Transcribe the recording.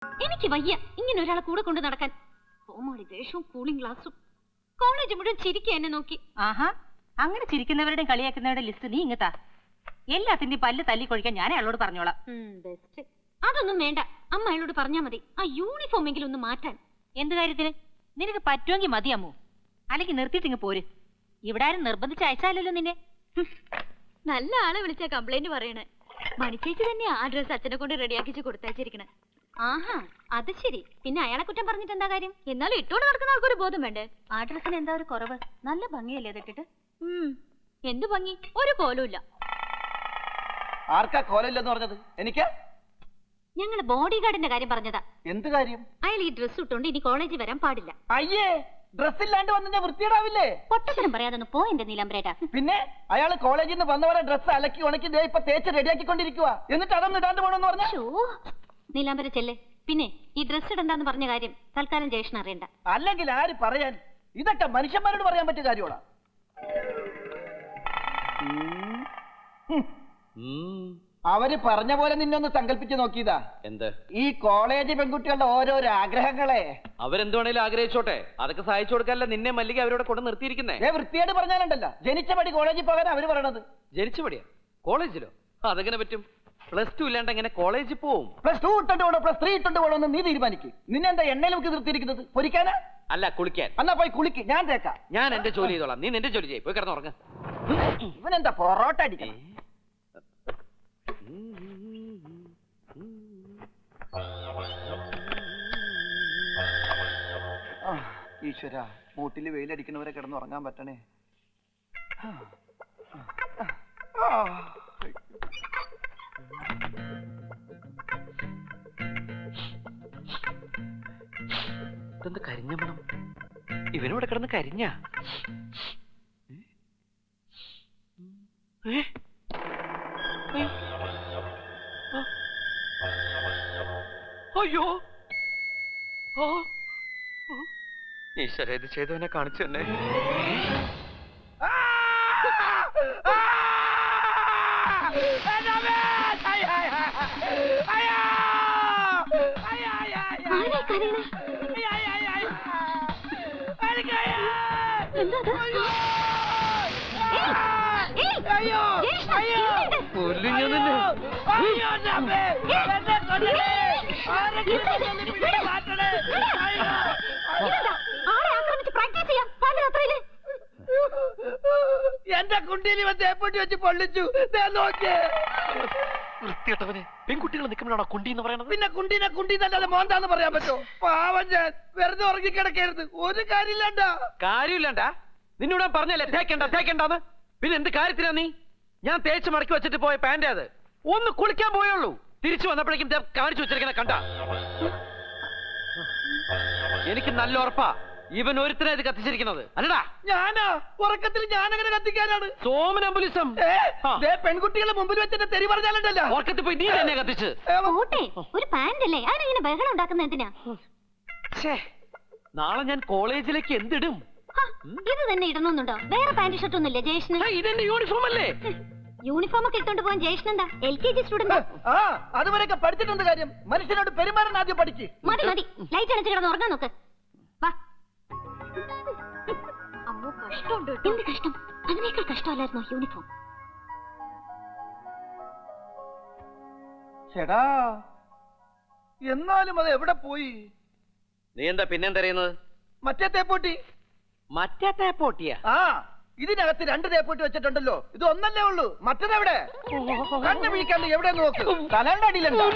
എനിക്ക് വയ്യ ഇങ്ങനെ ഒരാളെ കൂടെ കൊണ്ട് നടക്കാൻ. ഓമാളി ദേഷ്യവും കൂളിംഗ് ഗ്ലാസും. കോളേജ് മുഴുവൻ ചിരിക്കുക എന്നെ നോക്കി. ആഹാ, അങ്ങനെ ചിരിക്കുന്നവരുടെയും കളിയാക്കുന്നവരുടെ ലിസ്റ്റ് നീ ഇങ്ങത്താ. എല്ലാത്തിന്റെയും പല്ല് തല്ലി കൊഴിക്കാൻ ഞാൻ അയാളോട് പറഞ്ഞോളാം. ബെസ്റ്റ്. അതൊന്നും വേണ്ട, അമ്മ അയാളോട് പറഞ്ഞാ മതി. ആ യൂണിഫോം എങ്കിലും ഒന്ന് മാറ്റാൻ. എന്ത് കാര്യത്തിന്? നിനക്ക് പറ്റുമെങ്കിൽ മതി അമ്മു, അല്ലെങ്കിൽ നിർത്തിയിട്ടിങ്ങ് പോര്. ഇവിടെ ആരും നിർബന്ധിച്ച് അയച്ചാലല്ലോ നിന്നെ. നല്ല ആളെ വിളിച്ച കംപ്ലൈന്റ് പറയണേ. മണിച്ചേച്ചി തന്നെ ആ ഡ്രസ് അച്ഛനെ കൊണ്ട് റെഡിയാക്കിച്ച് കൊടുത്തയച്ചിരിക്കണേ. ആഹാ, അത് ശരി. പിന്നെ അയാളെ കുറ്റം പറഞ്ഞിട്ട് എന്താ കാര്യം? എന്നാലും ഇട്ടോട് നടക്കുന്ന ആൾക്കൊരു ബോധം വേണ്ടേ? ആ ഡ്രസ്സിന് എന്താ ഒരു കുറവ്? നല്ല ഭംഗിയല്ലേ അതിട്ടിട്ട്? എന്ത് ഭംഗി, ഒരു കോലുമില്ല. ആർക്കാ കോലമില്ലെന്ന് പറഞ്ഞത്? എനിക്ക് ഞങ്ങള് ബോഡി ഗാർഡിന്റെ കാര്യം പറഞ്ഞതാ. എന്ത് കാര്യം? അയാൾ ഈ ഡ്രസ് ഇട്ടോണ്ട് ഇനി കോളേജിൽ വരാൻ പാടില്ല. അയ്യേ, ഡ്രസ് ഇല്ലാണ്ട് വന്നെ വൃത്തിയിടാവില്ലേ? പൊട്ടത്തരം പറയാതൊന്ന് പോ എന്റെ നീലാംബരേട്ടാ. പിന്നെ അയാള് കോളേജിൽ നിന്ന് വന്നവരെ ഡ്രസ് അലക്കി ഉണക്കി ദേ ഇപ്പൊ തേച്ച് റെഡിയാക്കിക്കൊണ്ടിരിക്കുക. എന്നിട്ട് അതൊന്നും ഇടാണ്ട് പോണെന്ന് പറഞ്ഞ നീലാംബര ചെല്ലേ. പിന്നെ ഈ ഡ്രസ് ഇടണ്ടെന്ന് പറഞ്ഞ കാര്യം തൽക്കാലം ജേഷൻ അറിയണ്ട. അല്ലെങ്കിൽ ആര് പറയാൻ? ഇതൊക്കെ മനുഷ്യന്മാരോട് പറയാൻ പറ്റിയ കാര്യമാ. അവര് പറഞ്ഞ പോലെ നിന്നൊന്ന് സങ്കല്പിച്ച് നോക്കിയതാ. എന്ത്? ഈ കോളേജ് പെൺകുട്ടികളുടെ ഓരോരോ ആഗ്രഹങ്ങളെ. അവരെന്ത് വേണേലും ആഗ്രഹിച്ചോട്ടെ, അതൊക്കെ സഹായിച്ചു കൊടുക്കാനല്ല നിന്നെ മല്ലിക അവരോട് കൊണ്ട് നിർത്തിയിരിക്കുന്നേ. വൃത്തിയായിട്ട് പറഞ്ഞാലുണ്ടല്ല, ജനിച്ച പടി കോളേജിൽ പോകാൻ അവര് പറയണത്. ജനിച്ച പടിയാ? കോളേജിലോ? അതെങ്ങനെ പറ്റും? +2 ഇല്ലാണ്ട് എങ്ങനെ കോളേജിൽ പോവും? +2 ഇട്ടുണ്ട് പോണോ +3 ഇട്ടുണ്ട് പോണോന്ന് നീ തീരുമാനിക്കും. നിന്നെന്താ എണ്ണയിൽ നമുക്ക് നിർത്തിയിരിക്കുന്നത്? പൊരിക്കാനാ? അല്ല, കുളിക്കാൻ. എന്നാ പോയി കുളിക്ക്, ഞാൻ തേക്കാം. ഞാൻ എന്റെ ജോലി ചെയ്തോളാം, നീ നിന്റെ ജോലി ചെയ്യ്. പോയി കിടന്നുറങ്ങ. ഇവനെന്താ പൊറോട്ട അടിക്കണം? ഈശ്വര, മൂട്ടില് വെയിലടിക്കുന്നവരെ കിടന്നുറങ്ങാൻ പറ്റണേ. ഇതെന്ത് കരിഞ്ഞ മണം? ഇവനോടെ കിടന്ന് കരിഞ്ഞ? അയ്യോ, ഈശ്വര, ഇത് ചെയ്തവനെ കാണിച്ചു തന്നെ. എന്റെ കുണ്ടിയിൽ തേപ്പൊട്ടി വെച്ച് പൊള്ളിച്ചു. വൃത്തികെട്ടവനെ, പെൺകുട്ടികൾ നിൽക്കുമ്പോഴാണോ കുണ്ടി എന്ന് പറയണത്? പിന്നെ കുണ്ടീനെ കുണ്ടി നല്ലാതെ മോന്താന്ന് പറയാൻ പറ്റോ? പാവം, ഞാൻ വെറുതെ ഉറങ്ങിക്കിടക്കരുത്. ഒരു കാര്യമില്ലാണ്ട. കാര്യമില്ലാണ്ടാ? നിന്നോട് പറഞ്ഞല്ലേ തേക്കണ്ടെന്ന്? പിന്നെ എന്ത് കാര്യത്തിനാ നീ? ഞാൻ തേച്ച് മടക്കി വെച്ചിട്ട് പോയ പാന്റ് അത്. ഒന്ന് കുളിക്കാൻ പോയുള്ളൂ, തിരിച്ചു വന്നപ്പോഴേക്കും കാണിച്ചു വെച്ചിരിക്കണ കണ്ട. എനിക്ക് നല്ല ഉറപ്പാ ഇവൻ ഒരുത്തനെ ഇത് കത്തിച്ചിരിക്കുന്നത്. അല്ലടാ? ഞാനാ? ഉറക്കത്തിൽ ഞാനങ്ങനെ കത്തിക്കാനാണ്? സോമനംബുലിസം. പെൺകുട്ടികളെ മുമ്പിൽ വെച്ചിട്ട് തെറി പറഞ്ഞാലുണ്ടല്ലോ. ഉറക്കത്തിൽ പോയി നീ തന്നെ കത്തിച്ച്. ഒരു പാന്റ് അല്ലേ, അതിനിങ്ങനെ ബഹളം ഉണ്ടാക്കുന്ന എന്തിനാ? നാളെ ഞാൻ കോളേജിലേക്ക് എന്തിടും? ഇത് തന്നെ ഇടണമെന്നുണ്ടോ? വേറെ പാന്റ് ഷർട്ട് ഒന്നുമില്ല ജയേഷന്? ഇതെന്റെ യൂണിഫോം അല്ലേ? യൂണിഫോം ഒക്കെ ഇട്ടോണ്ട് പോകാൻ ജയേഷൻ എന്താ LKG സ്റ്റുഡന്റ്? അതുവരെയൊക്കെ പഠിച്ചിട്ടുണ്ട് കാര്യം. മനുഷ്യനോട് പെരുമാറാൻ ആദ്യം പഠിക്ക്. മതി ലൈറ്റ് അടിച്ച് കിടന്ന് ഉറങ്ങാൻ നോക്ക്. വാ. അമ്മോ, കഷ്ടമുണ്ട്. എന്ത് കഷ്ടം? അതിനേക്കാൾ കഷ്ടമല്ലായിരുന്നോ യൂണിഫോം? ചേടാ, എന്നാലും അത് എവിടെ പോയി? നീ എന്താ പിന്നെന്തറിയുന്നത്? മറ്റേ തേപ്പൊട്ടി. മറ്റേ തേപ്പൊട്ടിയാ? ഇതിനകത്ത് 2 തേപ്പൊട്ടി വെച്ചിട്ടുണ്ടല്ലോ. ഇത് ഒന്നല്ലേ ഉള്ളൂ, മറ്റേതെവിടെ? കണ്ടുപിടിക്കാണ്ട് എവിടെ നോക്ക്. തലയുടെ അടിയിലുണ്ടോ?